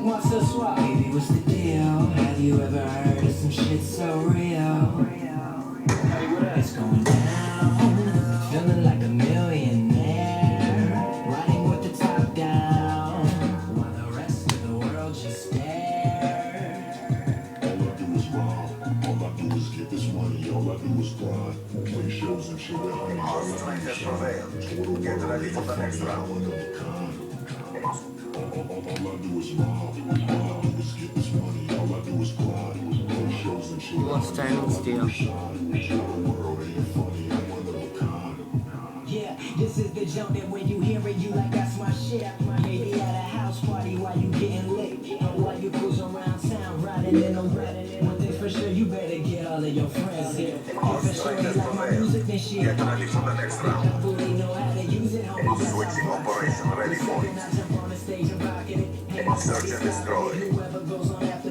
moi ce soir. Baby, what's the deal? Have you ever heard of some shit so real? It's going down, feeling like a millionaire, riding with the top down, while the rest of the world just stare. All I do is rob. All I do is get this money. All I do is grind. Play shows and shit with honey. All I do is shine. Total world ain't funny. I'm one of a kind. All I do is rob. All I do is get this money. All I do is grind. Play shows and shit with Lost Diamond Steel. Total world ain't funny. I'm one of a kind. Yeah, this is the jump that when you hear it, you like that's my shit. Maybe at a house party while you getting lit, or while you cruise around town riding in a whip. One thing for sure, you better get all of your friends here. If it's sure you like my music, then shit. Get ready for the next round. Fully know how to use it, homie. That's Switching how I operation ready for it. I jump on the stage and rocking it. Hey, Search and destroy. whoever goes on after